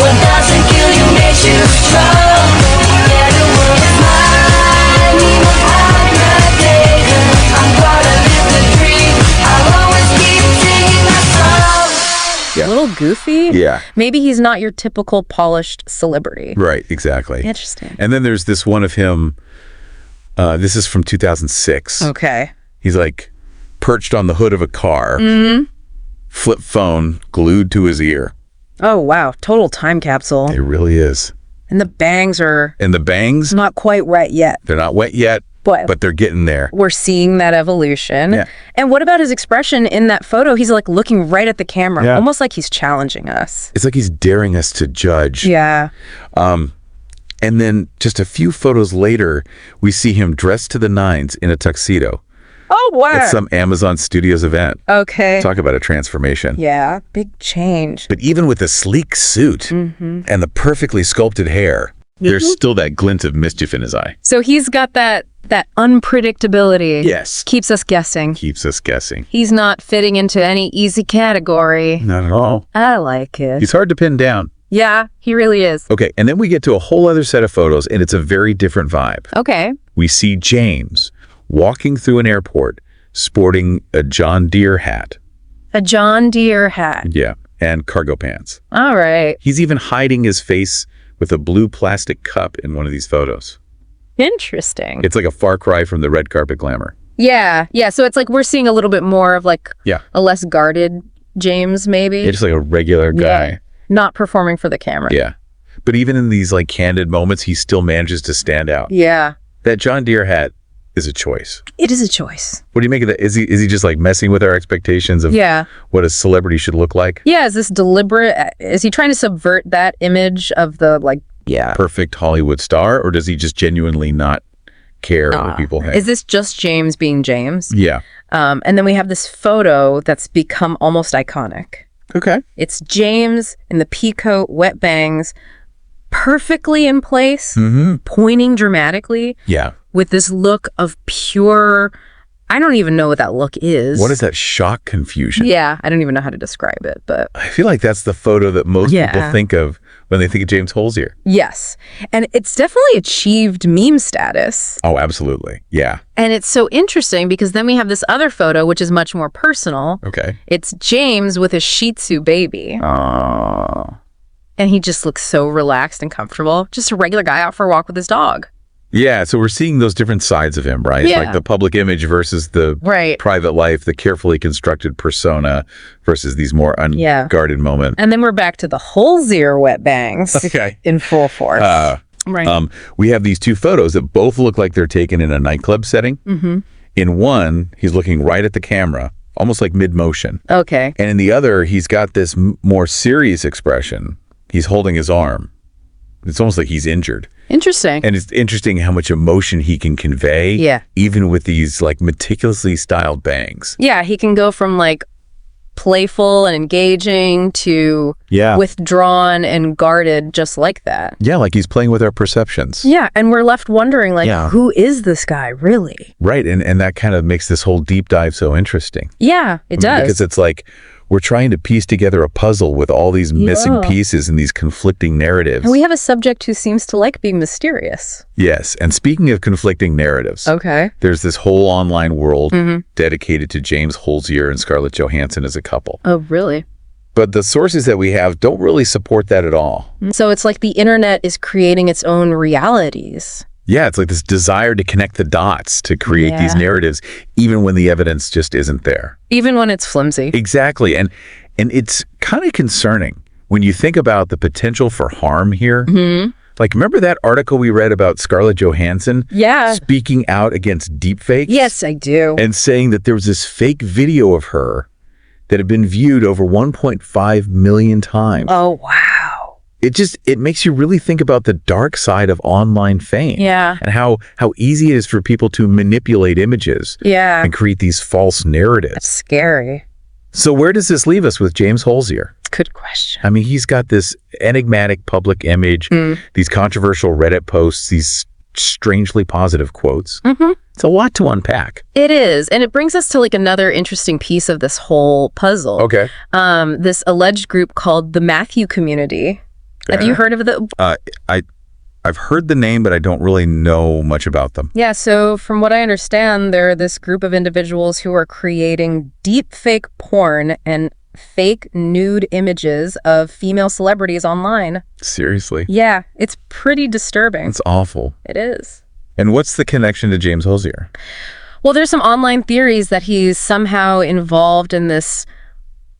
What doesn't kill you makes you strong. Yeah, the world is mine. We must hide my days. I'm gonna live the dream. I'll always keep singing my song. Yeah. A little goofy. Yeah. Maybe he's not your typical polished celebrity. Right, exactly. Interesting. And then there's this one of him, this is from 2006. Okay. He's like perched on the hood of a car, flip phone glued to his ear. Oh, wow. Total time capsule. It really is. And the bangs are And the bangs, not quite right yet. they're not wet yet, but they're getting there. We're seeing that evolution. Yeah. And what about his expression in that photo? He's like looking right at the camera, Yeah. almost like he's challenging us. It's like he's daring us to judge. Yeah. And then just a few photos later, we see him dressed to the nines in a tuxedo Oh, wow. at some Amazon Studios event. Okay. Talk about a transformation. Yeah. Big change. But even with the sleek suit and the perfectly sculpted hair, there's still that glint of mischief in his eye. So he's got that unpredictability. Yes. Keeps us guessing. Keeps us guessing. He's not fitting into any easy category. Not at all. I like it. He's hard to pin down. Yeah, he really is. Okay, and then we get to a whole other set of photos, and it's a very different vibe. Okay. We see James walking through an airport sporting a John Deere hat. A John Deere hat. Yeah, and cargo pants. All right. He's even hiding his face with a blue plastic cup in one of these photos. Interesting. It's like a far cry from the red carpet glamour. Yeah. Yeah. So it's like we're seeing a little bit more of like Yeah. a less guarded James, maybe. Yeah, just like a regular guy. Yeah. Not performing for the camera. Yeah. But even in these like candid moments, he still manages to stand out. Yeah. That John Deere hat is a choice. It is a choice. What do you make of that? Is he just like messing with our expectations of Yeah. what a celebrity should look like? Yeah. Is this deliberate? Is he trying to subvert that image of the like, yeah. Perfect Hollywood star, or does he just genuinely not care what people think? Is this just James being James? Yeah. And then we have this photo that's become almost iconic. Okay. It's James in the pea coat, wet bangs, perfectly in place, pointing dramatically Yeah. with this look of pure, I don't even know what that look is. What is that shock confusion? Yeah, I don't even know how to describe it, but I feel like that's the photo that most Yeah. people think of when they think of James Holzier. yes. And it's definitely achieved meme status. Oh, absolutely. Yeah. And it's so interesting because then we have this other photo, which is much more personal. Okay. It's James with a Shih Tzu baby. Oh. And he just looks so relaxed and comfortable. Just a regular guy out for a walk with his dog. Yeah, so we're seeing those different sides of him, right? Yeah. Like the public image versus the Right. private life, the carefully constructed persona versus these more unguarded moments. And then we're back to the Holzier wet bangs Okay. in full force. Right. We have these two photos that both look like they're taken in a nightclub setting. Mm-hmm. In one, he's looking right at the camera, almost like mid-motion. Okay. And in the other, he's got this more serious expression. He's holding his arm. It's almost like he's injured. Interesting. And it's interesting how much emotion he can convey, Yeah. even with these like meticulously styled bangs. Yeah, he can go from like playful and engaging to Yeah. withdrawn and guarded just like that. Yeah, like he's playing with our perceptions. Yeah, and we're left wondering like, Yeah. who is this guy really? Right, and that kind of makes this whole deep dive so interesting. Yeah, it does. Because it's like we're trying to piece together a puzzle with all these missing Yeah. pieces and these conflicting narratives. And we have a subject who seems to like being mysterious. Yes, and speaking of conflicting narratives, Okay. there's this whole online world dedicated to James Holzier and Scarlett Johansson as a couple. Oh, really? But the sources that we have don't really support that at all. So it's like the internet is creating its own realities. Yeah, it's like this desire to connect the dots to create these Yeah. narratives, even when the evidence just isn't there. Even when it's flimsy. Exactly. And it's kind of concerning when you think about the potential for harm here. Like, remember that article we read about Scarlett Johansson Yeah. speaking out against deepfakes? Yes, I do. And saying that there was this fake video of her that had been viewed over 1.5 million times. Oh, wow. It makes you really think about the dark side of online fame. Yeah. And how easy it is for people to manipulate images Yeah. and create these false narratives. That's scary. So where does this leave us with James Holzier? Good question. I mean, he's got this enigmatic public image, these controversial Reddit posts, these strangely positive quotes. It's a lot to unpack. It is. And it brings us to like another interesting piece of this whole puzzle. Okay. This alleged group called the Matthew Community. Have you heard of the... I've heard the name, but I don't really know much about them. Yeah, so from what I understand, they're this group of individuals who are creating deep fake porn and fake nude images of female celebrities online. Seriously? Yeah, it's pretty disturbing. It's awful. It is. And what's the connection to James Holzier? Well, there's some online theories that he's somehow involved in this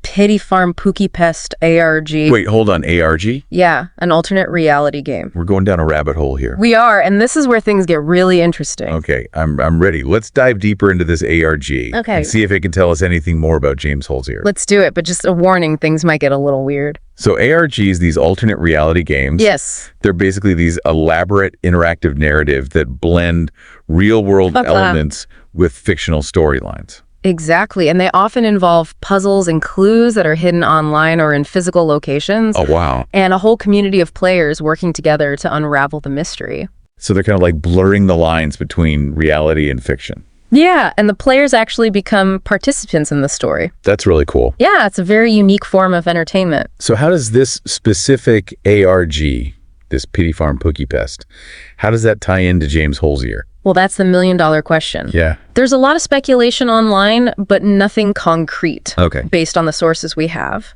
Pity Farm Pookie Pest ARG. Wait, hold on. ARG? Yeah, an alternate reality game. We're going down a rabbit hole here. We are, and this is where things get really interesting. Okay, I'm ready. Let's dive deeper into this ARG. Okay. And see if it can tell us anything more about James Holzier. Let's do it, but just a warning, things might get a little weird. So ARGs, these alternate reality games. Yes. They're basically these elaborate interactive narrative that blend real-world elements with fictional storylines. Exactly, and they often involve puzzles and clues that are hidden online or in physical locations. Oh, wow. And a whole community of players working together to unravel the mystery. So they're kind of like blurring the lines between reality and fiction. Yeah, and the players actually become participants in the story. That's really cool. Yeah, it's a very unique form of entertainment. So how does this specific ARG, this Pity Farm Pookie Pest, how does that tie into James Holzier? Well, that's the million-dollar question. Yeah. There's a lot of speculation online, but nothing concrete. Okay. Based on the sources we have.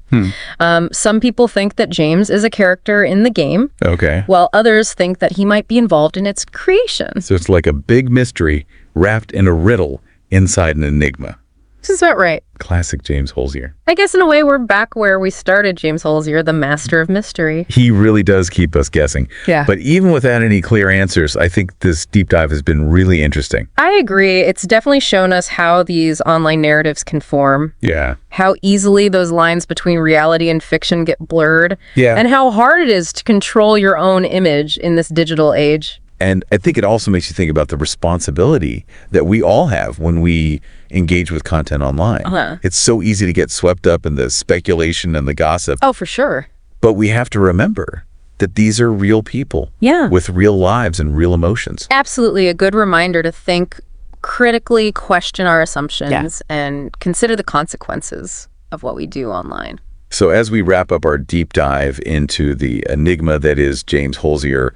Some people think that James is a character in the game, Okay. while others think that he might be involved in its creation. So it's like a big mystery wrapped in a riddle inside an enigma. This is about right. Classic James Holzier. I guess in a way we're back where we started, James Holzier, the master of mystery. He really does keep us guessing. Yeah. But even without any clear answers, I think this deep dive has been really interesting. I agree. It's definitely shown us how these online narratives can form, Yeah. how easily those lines between reality and fiction get blurred, Yeah. and how hard it is to control your own image in this digital age. And I think it also makes you think about the responsibility that we all have when we engage with content online. It's so easy to get swept up in the speculation and the gossip, Oh, for sure. but we have to remember that these are real people Yeah. with real lives and real emotions. Absolutely a good reminder to think critically, question our assumptions, and consider the consequences of what we do online. So as we wrap up our deep dive into the enigma that is James Holzier,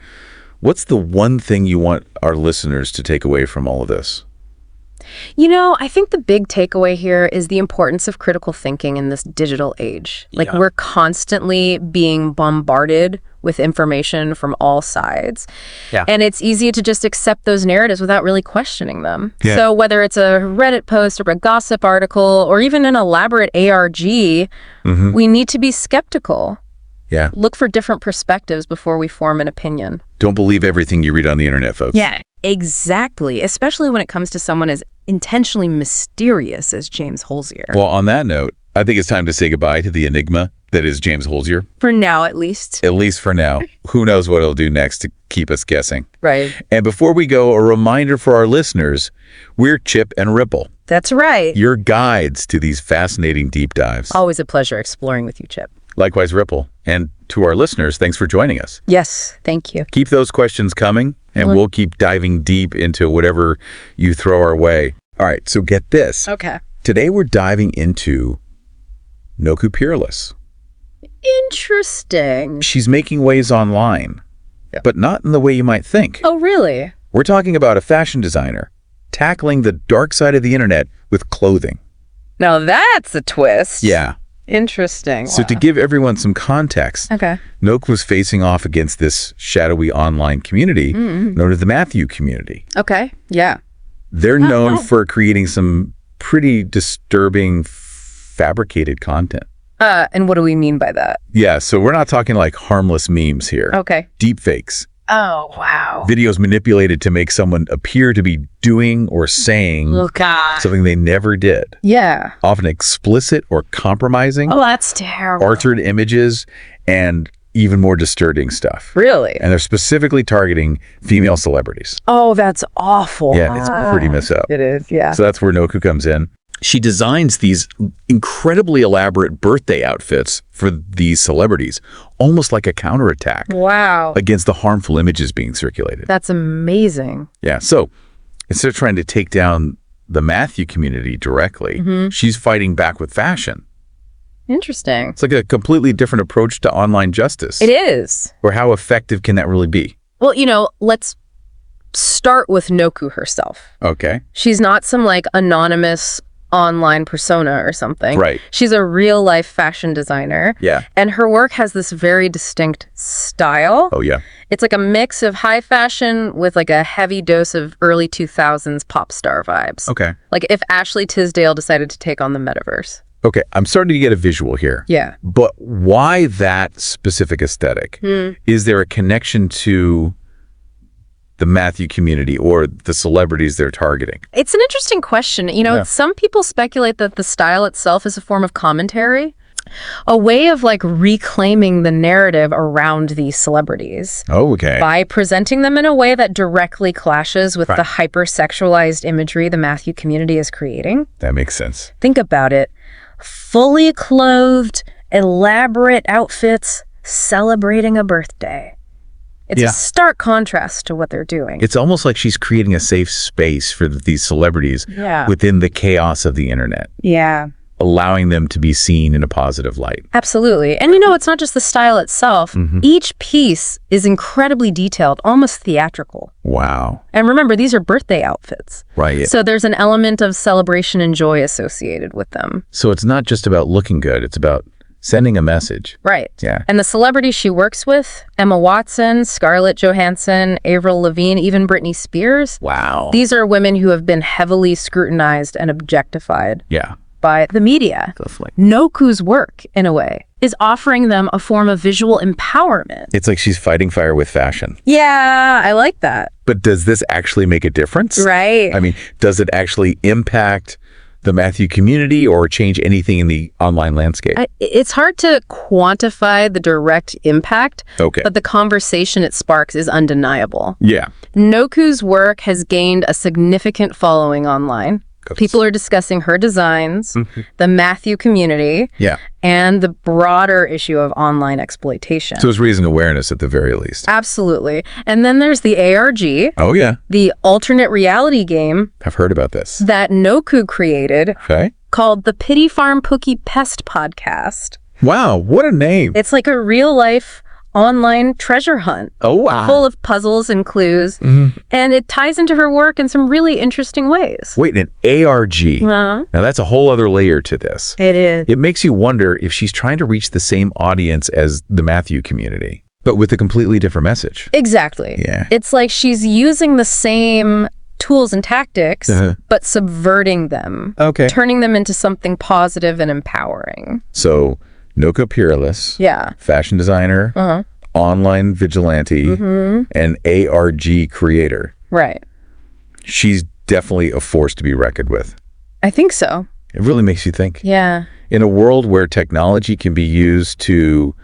what's the one thing you want our listeners to take away from all of this? You know, I think the big takeaway here is the importance of critical thinking in this digital age. Like, Yeah. we're constantly being bombarded with information from all sides. Yeah. And it's easy to just accept those narratives without really questioning them. Yeah. So whether it's a Reddit post or a gossip article or even an elaborate ARG, we need to be skeptical. Yeah. Look for different perspectives before we form an opinion. Don't believe everything you read on the internet, folks. Yeah, exactly. Especially when it comes to someone as intentionally mysterious as James Holzier. Well, on that note, I think it's time to say goodbye to the enigma that is James Holzier, For now, at least. at least for now. Who knows what he'll do next to keep us guessing. Right. And before we go, a reminder for our listeners, we're Chip and Ripple, That's right. your guides to these fascinating deep dives. Always a pleasure exploring with you, Chip. Likewise, Ripple. And to our listeners, thanks for joining us. Yes, thank you. Keep those questions coming, and we'll keep diving deep into whatever you throw our way. All right, so get this. Okay. Today we're diving into Noku Peerless. Interesting. She's making waves online, but not in the way you might think. Oh, really? We're talking about a fashion designer tackling the dark side of the internet with clothing. Now that's a twist. Yeah. Interesting. So to give everyone some context, Okay. Nook was facing off against this shadowy online community known as the Matthew community. Okay. Yeah. They're known for creating some pretty disturbing fabricated content. And what do we mean by that? Yeah, so we're not talking like harmless memes here. Okay. Deep fakes. Oh, wow. Videos manipulated to make someone appear to be doing or saying God. something they never did. Yeah. Often explicit or compromising, Oh, that's terrible. altered images, and even more disturbing stuff. Really? And they're specifically targeting female celebrities. Oh, that's awful. Yeah, it's pretty messed up. It is, yeah. So that's where Noku comes in. she designs these incredibly elaborate birthday outfits for these celebrities, almost like a counterattack Wow. against the harmful images being circulated. That's amazing. Yeah, so instead of trying to take down the Matthew community directly, she's fighting back with fashion. Interesting. It's like a completely different approach to online justice. It is. Or how effective can that really be? Well, let's start with Noku herself. Okay. She's not some like anonymous online persona or something. Right. She's a real life fashion designer. Yeah. And her work has this very distinct style. Oh, yeah. It's like a mix of high fashion with like a heavy dose of early 2000s pop star vibes. Okay. Like if Ashley Tisdale decided to take on the metaverse. Okay, I'm starting to get a visual here. Yeah. But why that specific aesthetic? Is there a connection to the Matthew community or the celebrities they're targeting? It's an interesting question. Yeah. Some people speculate that the style itself is a form of commentary, a way of like reclaiming the narrative around these celebrities Oh, okay. by presenting them in a way that directly clashes with Right. the hypersexualized imagery the Matthew community is creating. That makes sense. Think about it. Fully clothed, elaborate outfits celebrating a birthday. It's Yeah. a stark contrast to what they're doing. It's almost like she's creating a safe space for these celebrities Yeah. within the chaos of the internet, Yeah. allowing them to be seen in a positive light. Absolutely. And it's not just the style itself. Each piece is incredibly detailed, almost theatrical. Wow. And remember, these are birthday outfits. Right. So there's an element of celebration and joy associated with them. So it's not just about looking good, it's about sending a message. Right. Yeah. And the celebrities she works with, Emma Watson, Scarlett Johansson, Avril Lavigne, even Britney Spears, Wow. these are women who have been heavily scrutinized and objectified Yeah. by the media. Definitely. Noku's work, in a way, is offering them a form of visual empowerment. It's like she's fighting fire with fashion. Yeah, I like that. But does this actually make a difference? Right. I mean, does it actually impact the Matthew community or change anything in the online landscape? It's hard to quantify the direct impact, Okay. but the conversation it sparks is undeniable. Yeah. Noku's work has gained a significant following online. Good. People are discussing her designs, the Matthew community, Yeah. and the broader issue of online exploitation. So it's raising awareness at the very least. Absolutely. And then there's the ARG, Oh, yeah. the alternate reality game I've heard about this. that Noku created Okay. called the Pity Farm Pookie Pest Podcast. Wow. What a name. It's like a real-life online treasure hunt Oh, wow. full of puzzles and clues, and it ties into her work in some really interesting ways. Wait, an ARG. Uh-huh. Now that's a whole other layer to this. It is. It makes you wonder if she's trying to reach the same audience as the Matthew community, but with a completely different message. Exactly. Yeah. It's like she's using the same tools and tactics, Uh-huh. but subverting them, Okay. turning them into something positive and empowering. So, Noka Peerless, Yeah. fashion designer, Uh-huh. online vigilante, and ARG creator. Right. She's definitely a force to be reckoned with. I think so. It really makes you think. Yeah. In a world where technology can be used to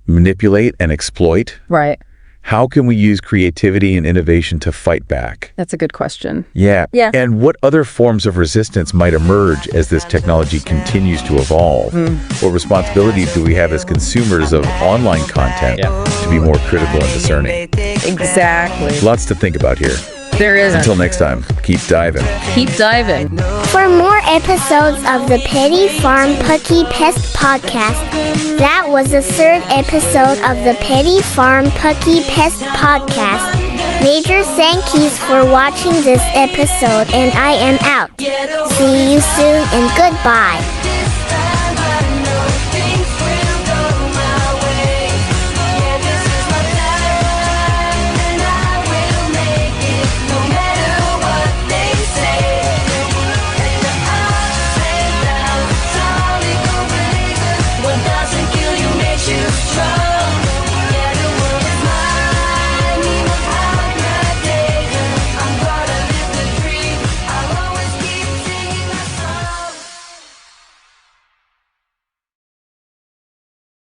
manipulate and exploit, Right. how can we use creativity and innovation to fight back? That's a good question. Yeah. Yeah. And what other forms of resistance might emerge as this technology continues to evolve? What responsibility do we have as consumers of online content to be more critical and discerning? Exactly. Lots to think about here. There is. Until next time, keep diving. Keep diving. For more episodes of the Pity Farm Pookie Pest Podcast, that was the third episode of the Pity Farm Pookie Pest Podcast. Major thank yous for watching this episode, and I am out. See you soon, and goodbye.